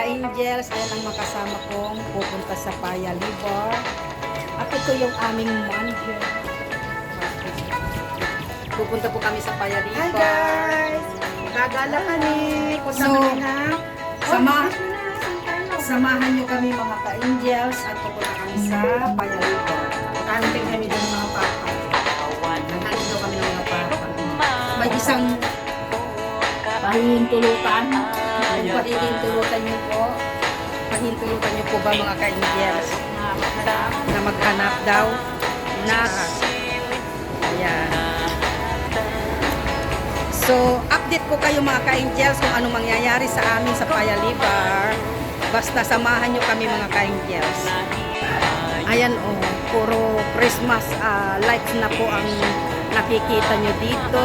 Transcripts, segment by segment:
ka-angels, ayan ang makasama kong pupunta sa Paya Libar. At ito yung aming manager. Pupunta po kami sa Paya Libar. Hi guys! Gagala kami. Punta So, kami na. Samahan nyo kami mga ka-angels at pupunta kami sa Paya Libar. Kanting kami doon ng mga papa. Naghanap daw kami ng mga papa. May isang pahihintulutan. Kung pahihintulutan nyo po, pahihintulutan nyo po ba mga ka-angels na maghanap daw na ayan. So, update ko kayo mga ka-angels kung anong mangyayari sa amin sa Paya Libar. Basta samahan nyo kami mga ka-angels. Ayan oh, puro Christmas lights na po ang nakikita nyo dito.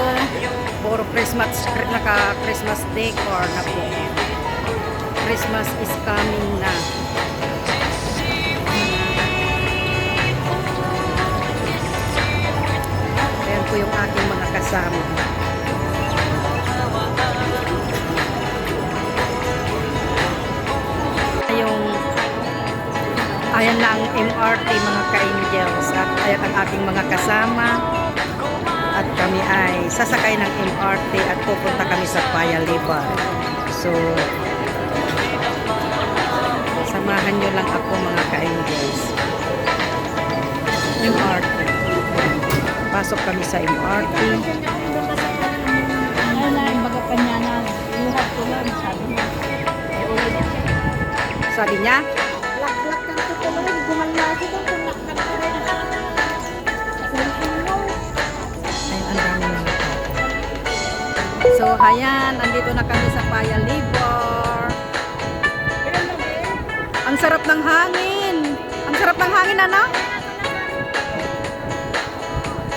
Puro Christmas, naka-Christmas decor na po. Christmas is coming na. Ayan po yung aking mga kasama. Ayan na ang MRT mga ka-angels at ayan ang aking mga kasama at kami ay sasakay ng MRT at pupunta kami sa Paya Libar. So samahan nyo lang ako mga ka-angels. MRT, pasok kami sa MRT. Sabi niya so, ayan, andito na kami sa Paya Libar. Ang sarap ng hangin. Ang sarap ng hangin, ano?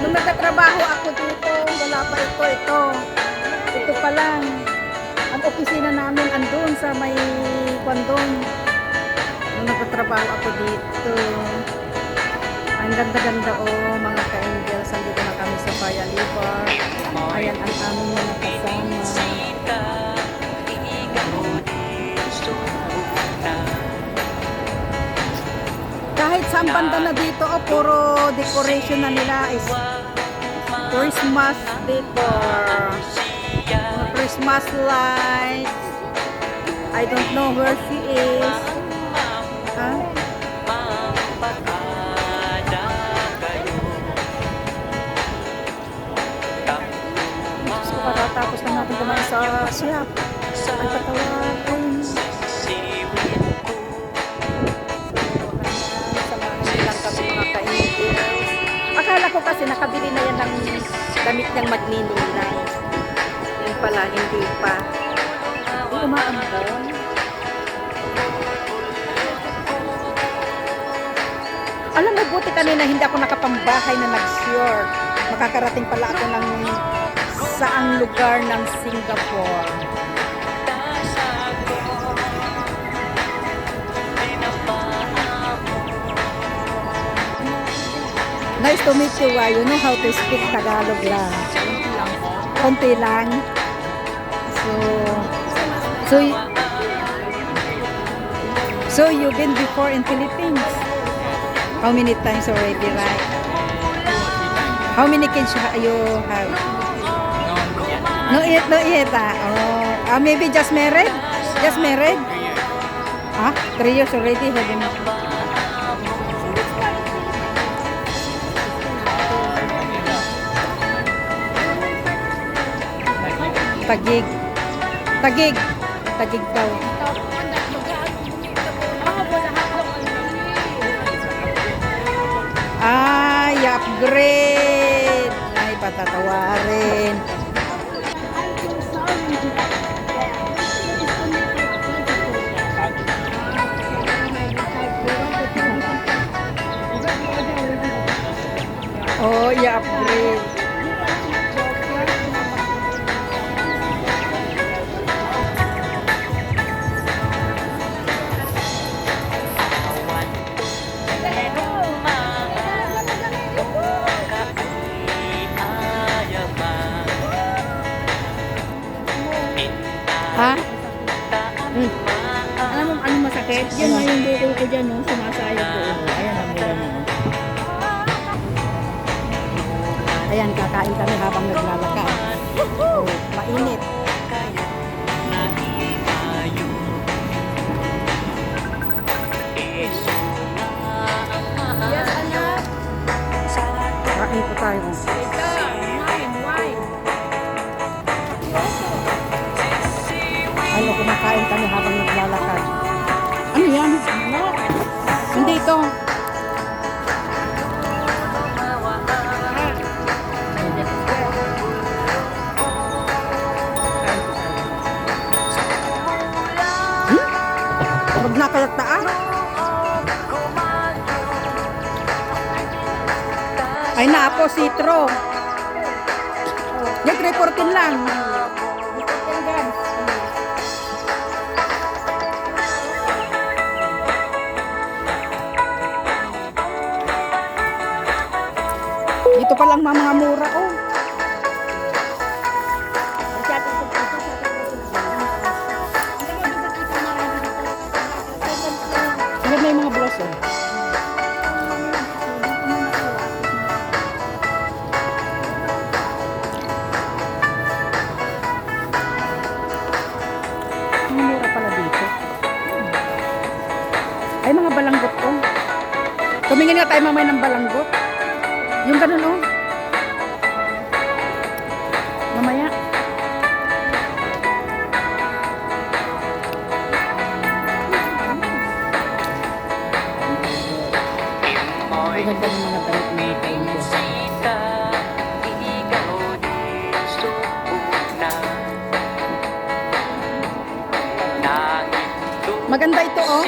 Nung nagtatrabaho ako dito, wala pa ito. Ito pa lang. Ang opisina namin andun sa may kwandong. Nung nagtatrabaho ako dito. Ang ganda-ganda oh, mga ka-angels. Andito na kami sa Paya Libar. Ayan ang aming mga kasama. Kahit saan banda na dito, oh, puro decoration na nila is Christmas decor. Christmas lights. I don't know where she is. Huh? Tapos na natin kumain sa siyap. Ay patawarin. Samahan lang kami mga ka-angels. Akala ko kasi nakabili na yan ng damit niyang magninilay. Yung pala, hindi pa. Umaambon. Alam mo, buti kanina hindi ako nakapambahay na nag-short. Makakarating pala ako ng saang lugar ng Singapore. Nice to meet you. You know how to speak Tagalog lang. Konti lang. So you've been before in Philippines? How many times already, right? How many kids you have? No yet. Oh, maybe just married? Just married? 3 years already having. Tagig daw. I-upgrade. Ay, patatawarin. Oh, i-upgrade. Ha? Bakit? Yan nga yung bukol ko dyan, no? Sumasayang ko. Ayan ang mula mo. Ayan, kakain kami habang naglalakad. Oh, mainit. Yes, anak. Kain po tayo. Ito, wine. Ano, kumakain kami habang naglalakad. Ano yan? No. Hindi ito. Huwag na kaya taan. Ay na po, sitro. Yan, 314 lang. Dito pa lang mga mura, oh. Yan na yung mga bros, oh. Ang mura pala dito. Ay, mga balanggot, oh. Tumingin nga tayo mamaya ng balanggot. Yung ganun, oh. Mamaya. Ang ganda ng mga damit na ito. Maganda ito, oh.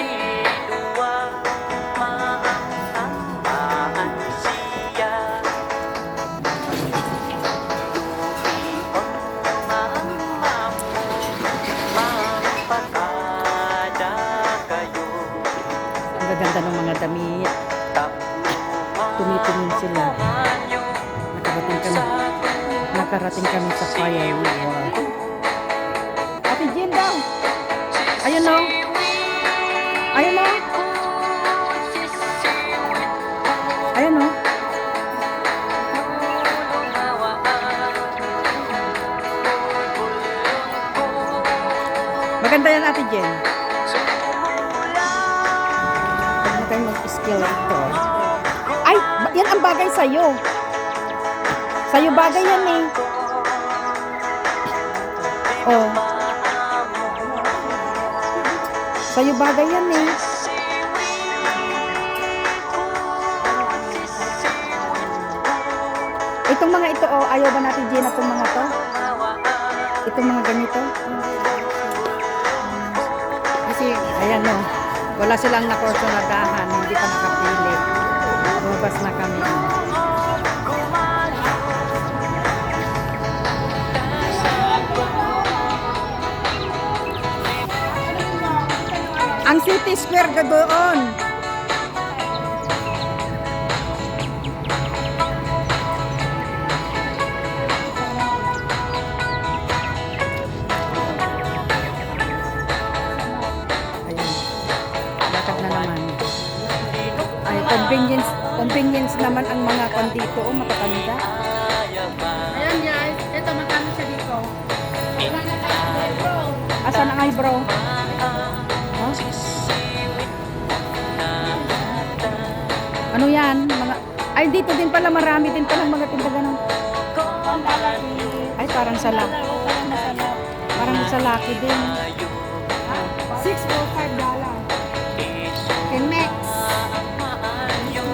Ang gaganda ng mga damit. Tumitingin sila. Nakarating kami sa firework. Ate Jean daw. Ayun o. Ayun o. Ayun o. Maganda yan, Ate Jen. Huwag na kayo mag-skill ito. Ay, yan ang bagay sa'yo. Sa'yo bagay yan eh. Oh. Sa'yo bagay yan eh. Itong mga ito, oh, ayaw ba natin Gina itong mga to? Itong mga ganito? Kasi, ayan no, wala silang nakorsunadahan, hindi pa nakapili. Lumabas na kami. Ang City Square ka doon. Ayan. Lakad na naman. Ay, convenience naman ang mga kondito o matatanda. Ayan guys, ito magkano siya dito. Asan ang eyebrow? Ano yan? Mga, ay, dito din pala, marami din pala mga tinda ganun. Ay, parang sa laki. Parang sa laki din. $6.45. Okay, next.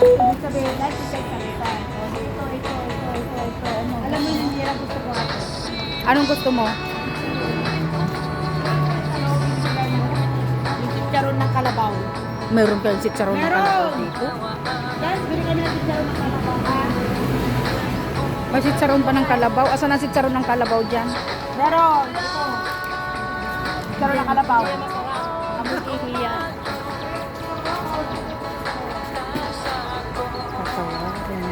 Ibig sabihin, dahil sa salita. Ito. Ano? Alam mo yung hindi lang gusto ko ako. Anong gusto mo? Yung chicharon ng kalabaw. Meron kayong chicharon na kalabaw dito? Guys, bili kami ng chicharon ng kalabaw. May chicharon pa ng kalabaw? Asan ang chicharon ng kalabaw dyan? Meron. Ito. Chicharon ng kalabaw. Abot ihiya. Kasawarin.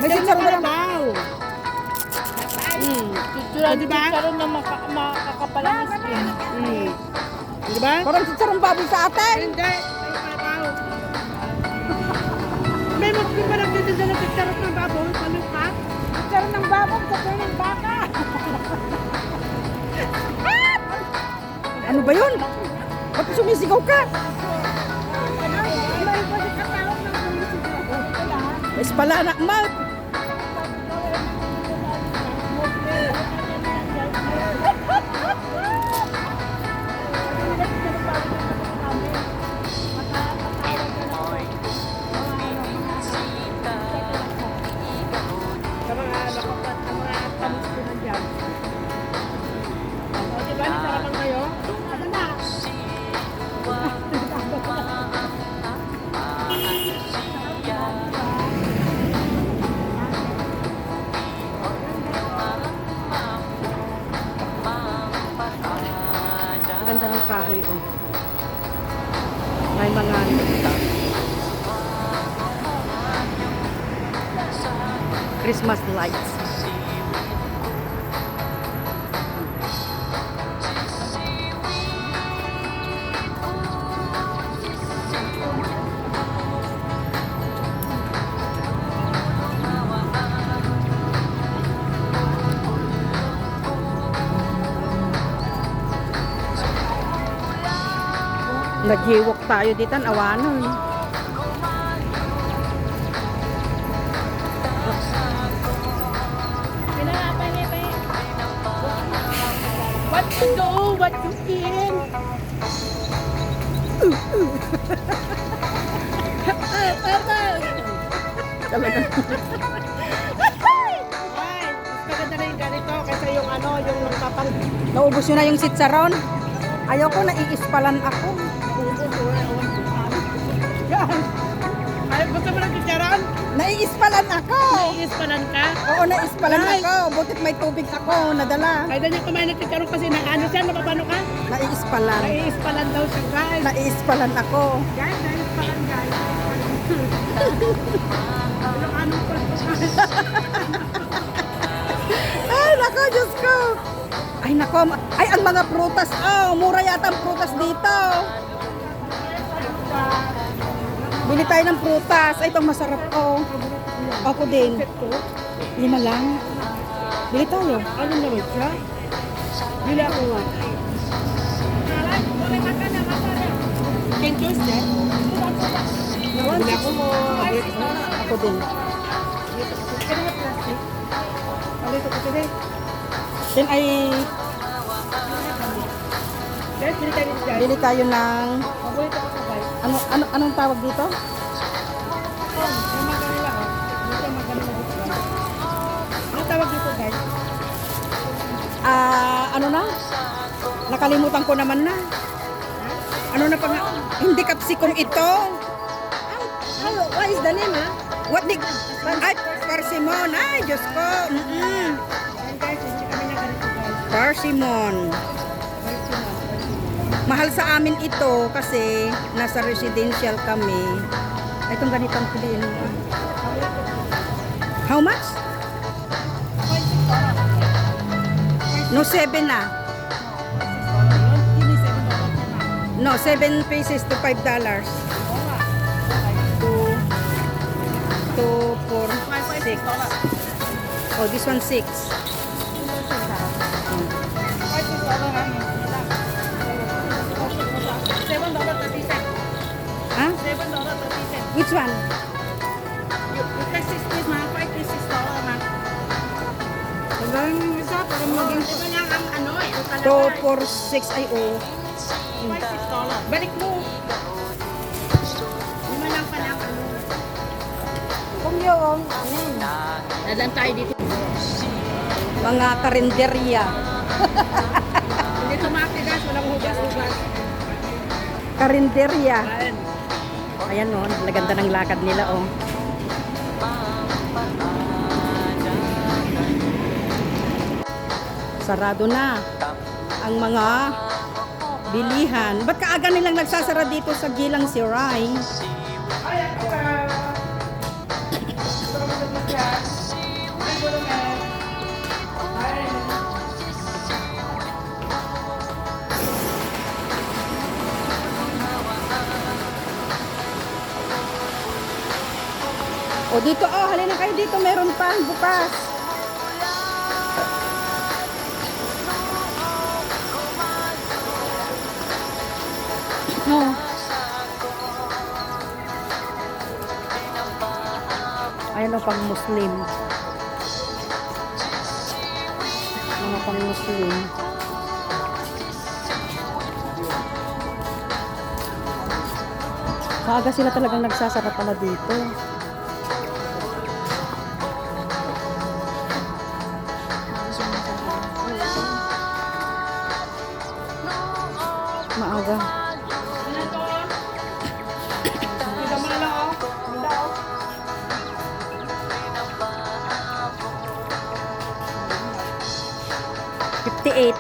May chicharon na lang. Chicharon, Di ba? chicharon na makakapalang skin. Di ba? Parang chicharon baboy sa atin. Hindi. May magpili pa nagtitinda ng picture ng baboy. Ano ka? Chicharon ng baboy, chicharon ng baka. Ano ba yun? Ba't sumisigaw ka? Is pala anak mo. Sa mga lakopat, sa mga tamis ko na dyan. O, diba? Nasarapan kayo? Ano na? Ang ganda ng kahoy, oh. May mga Christmas lights. Nag-iwok tayo dito, awanon. What you do? What you eat? Talaga. Ay, mas maganda na yung ganito kaysa yung ano, yung kapang Naubos nyo na yung sitsaron. Ayoko, naiispalan ako. yan. Ay, gusto mo ng chicharon? Naiispalan ako. Iispalan ka? Oo, naispalan Ay. ako. Butit may tubig ako, nadala. Kaya niya kumain ng chicharon kasi ano siya, napapano ka? Naiispalan. Naiispalan daw siya, guys. Naiispalan ako. Guys, naiispalan, guys. Ano ko? Ay, nako, Diyos ko. Ay, nako. Ay, ang mga prutas. Oh, mura yata ang prutas dito. Bili tayo ng prutas. Ay, itong masarap, oh. Ako din. 5 lang. Bili tayo. Ano naman siya? Bili ako nga. Can you say? Bili ako mo. Ako din. Alito ko today. Then ay Guys, bili tayo guys. bili tayo ng Paborito ko sa guys. anong tawag dito? Yung maganila oh. Dito maganila dito guys. Ano tawag dito guys? Ano na? Nakalimutan ko naman na. Ano na pang hindi capsicum ito. What is the name, ha? What the ay, persimmon. Ay, Diyos ko. Ayan guys, hindi kami na ganito guys. Persimmon. Mahal sa amin ito kasi nasa residential kami. Ay, itong ganitong piliin mo. How much? No, 7 na. No, 7 pesos to $5. 2, 4, 6. Oh, this one 6. Huh? Which one? Hanggang isa, parang maging ito lang ang ano eh. 2, 4, 6. Ay, oh. Balik mo. Lima lang pala ang ano. Kung yung, amin. Dadan tayo dito. Mga karinderya. Hindi tumatigas, walang hugas-hugas. Karinderya. Ayan. Ayan, oh. Naganda ng lakad nila, oh. Sarado na ang mga bilihan. Ba't kaaga nilang nagsasara dito sa Gilang Siray? Ay, ako ka. Gusto ko mag-gusto dito, oh, halina kayo dito. Meron pa, bukas. No. Ayan o, pang Muslim. Mga pang Muslim. Maaga sila talagang nagsasara pala dito. Maaga. Kita mo na lang, oh. Ganda, oh. 58.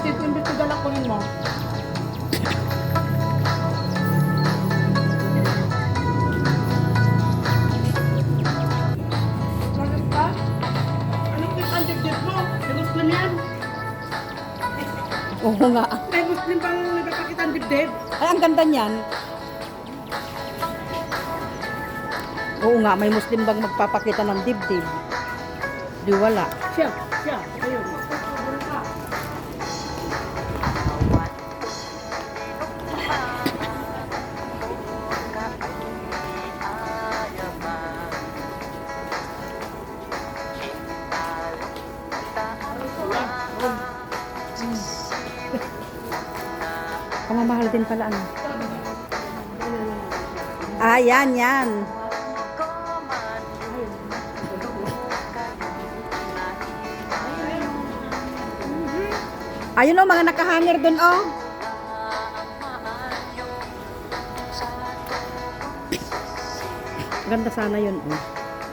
Imbit dala ko rin mo. Bakit ba? Anong tip ang dibdib mo? May Muslim yan. Oo nga. May Muslim bang nagpapakita ang dibdib? Ay, ang ganda niyan. Oo nga, may Muslim bang magpapakita ng dibdib? Di wala. Siya. Ayun. Pamamahal din pala ano. Ah, yan. Ayun o, mga nakahanger dun o. Ganda sana yun o.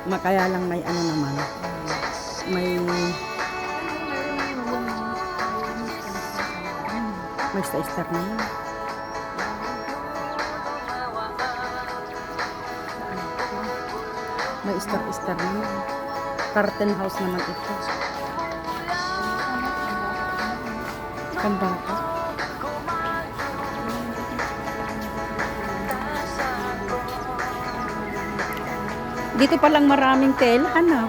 Makaya lang may ano naman. May star naman. May star naman. Curtain house naman ito. Pambata. Dito palang maraming telahan ah.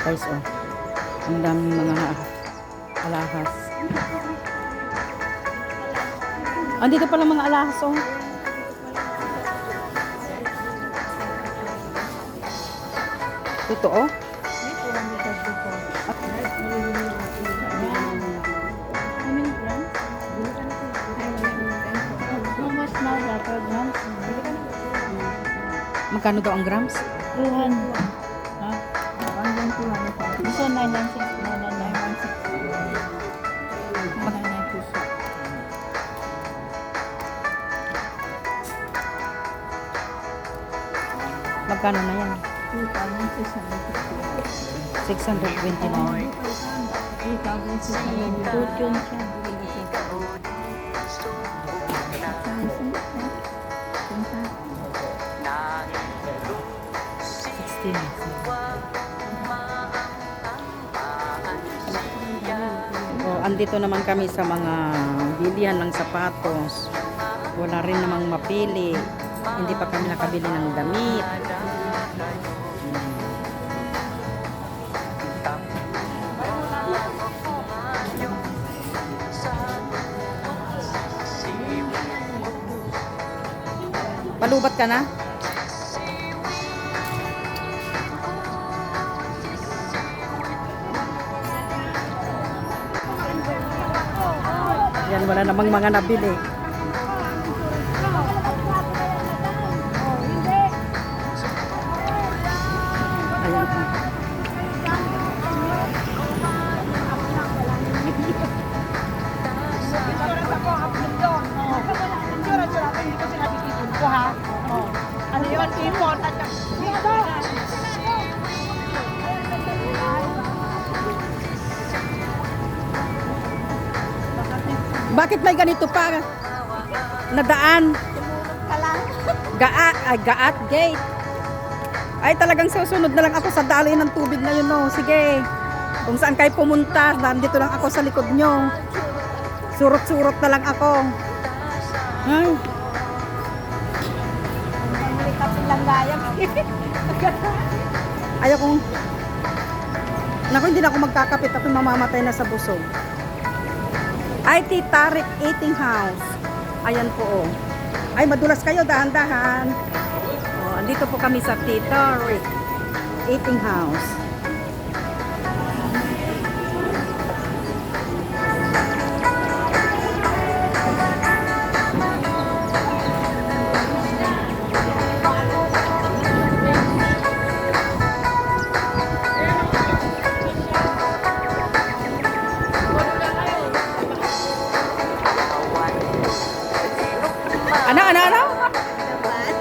Guys, oh. Ang daming mga alahas. Andito palang mga alahas, oh. Ito, oh. Magkano daw ang grams? 200. Ha? 1,200. Gusto 996. 996 puso. Magkano na yan? 2,650. 629. 3,600. Good yun siya. Oh, andito naman kami sa mga bilihan ng sapatos. Wala rin namang mapili. Hindi pa kami nakabili ng damit. Palubat ka na? Yan, wala namang mga nabili. Ayan. Ano yun? Ipon at Bakit may ganito pa? Nadaan. Gaat gate. Ay, talagang susunod na lang ako sa daloy ng tubig na yun, no. Sige. Kung saan kayo pumunta, nandito lang ako sa likod nyo. Surot-surot na lang ako. Ay. Hindi ka silang gayam. Ayaw kong... Naku, hindi na ako magkakapit. Ako mamamatay na sa busog. Ay, Titarik Eating House. Ayan po, oh. Ay, madulas kayo, dahan-dahan. Oh, andito po kami sa Titarik Eating House. Ano?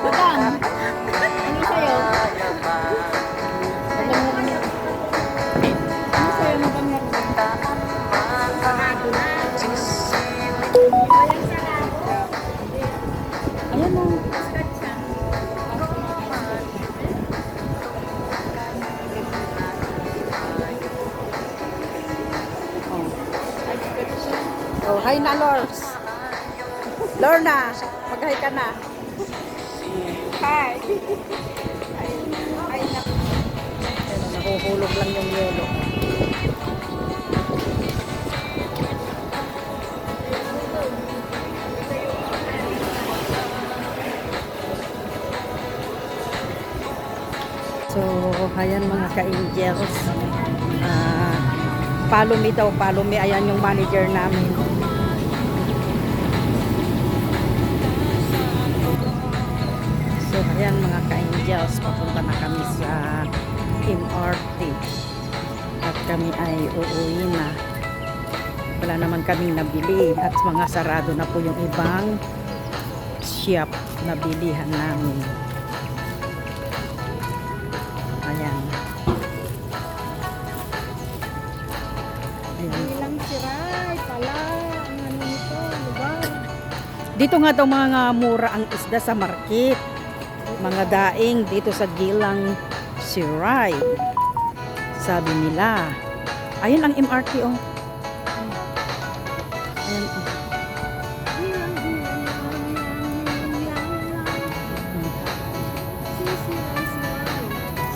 Madam, ano sa'yo? Ano sa'yo, Madam Nervin? Ayan o. Oh, hi na, Lors. Lorna, mag-hi ka na. Hi. Ay, nahuhulog lang yung yelo. So, ayan mga ka-angels. Follow me daw, follow me. Ayan yung manager namin. So, ayan mga ka-angels. Papunta na kami sa MRT. At kami ay uuwi na. Wala naman kaming nabili. At mga sarado na po yung ibang shop na bilihan namin. Ayan. Ayan. Ilang siray pala. Ang ano nito, lugar. Dito nga daw mga mura ang isda sa market. Mga daing dito sa Gilang Siray. Sabi nila. Ayun ang MRT oh. Ayan oh.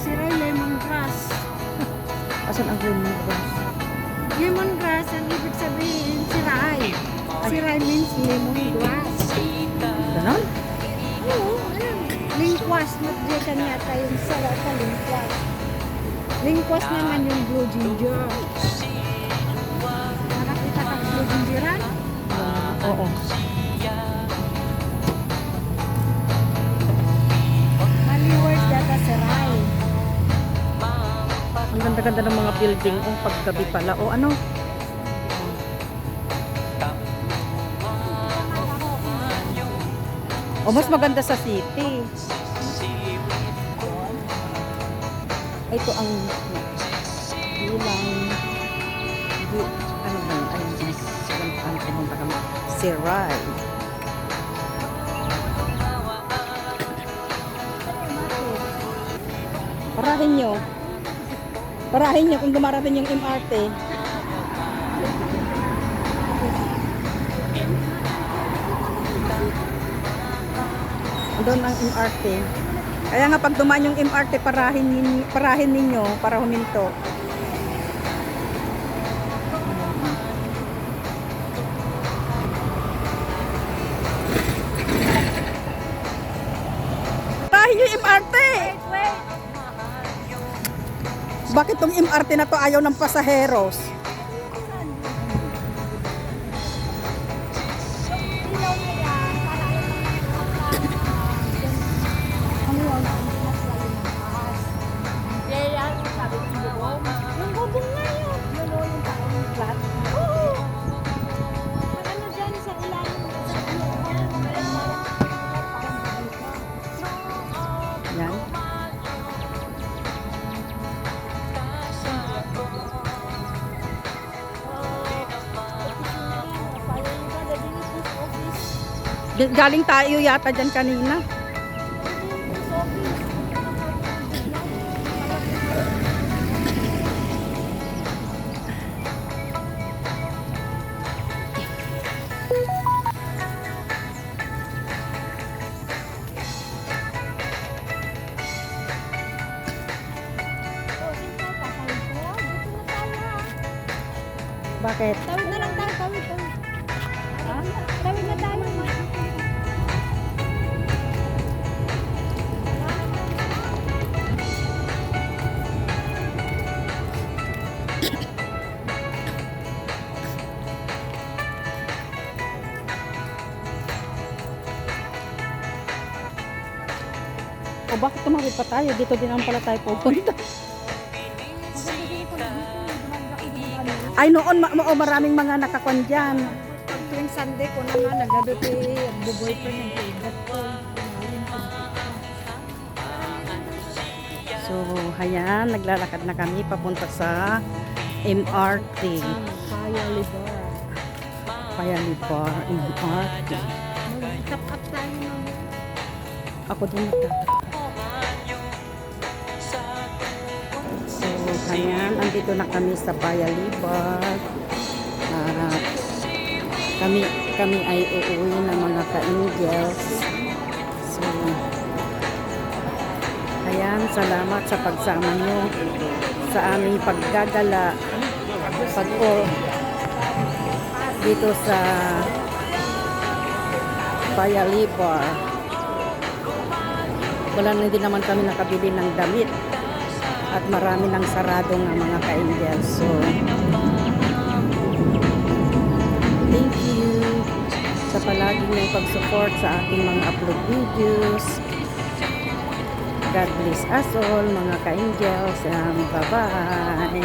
Siray lemongrass. Asan ang green grass? Lemongrass, ang ibig sabihin, siray. Siray means lemongrass. Ganon? Oo, alam. Lingkwas, magdiyan yata yung sawa sa lingkwas. Lingkwas naman yung blue ginger. Nakakita ka ng blue gingeran? Oo. Maliwers data siray. Ang ganda-ganda ng mga building oh, paggabi pala. O ano? O mas maganda sa city. Ito ang Gilang ano ba yun? Ayun, ang pumunta kami. Siray. Parahin nyo. Parahin nyo kung dumarating yung MRT. Doon ang MRT. Kaya nga pag dumaan yung MRT, parahin ninyo para huminto. Parahin yung MRT! Wait. Bakit tong MRT na to ayaw ng pasaheros? Ilaw na yan. Para ano yun? Kaya yan, sabi ko yung bubong. Yung bubong na yun. Yun o, yung parang flat. Oo. Ano dyan sa ilalim sa ilalim yan. Yan. Galing tayo yata dyan kanina. Bakit? Tawid na lang tayo, tawid, tawid. Ha? Tawid na tayo. O bakit tumawid pa tayo? Dito din naman pala tayo pupunta. Ay noon, maraming mga nakakwan dyan. Pag tuwing Sunday ko naman, nagabi buboy pa ng ibat ko. So, ayan, naglalakad na kami papunta sa MRT. Kaya libar. Payalibar, MRT. Mag-tap up tayo ng Ako din nagtataka. So, ayan, andito na kami sa Payalibar. At kami ay uuwi ng mga ka-angels. So, ayan, salamat sa pagsama nyo sa aming paggagala dito sa Payalibar. Wala na din naman kami nakabili ng damit at marami ng sarado ng mga ka-angels. So, thank you sa palagi niyong pag-support sa ating mga upload videos. God bless us all, mga ka-angels. Bye-bye.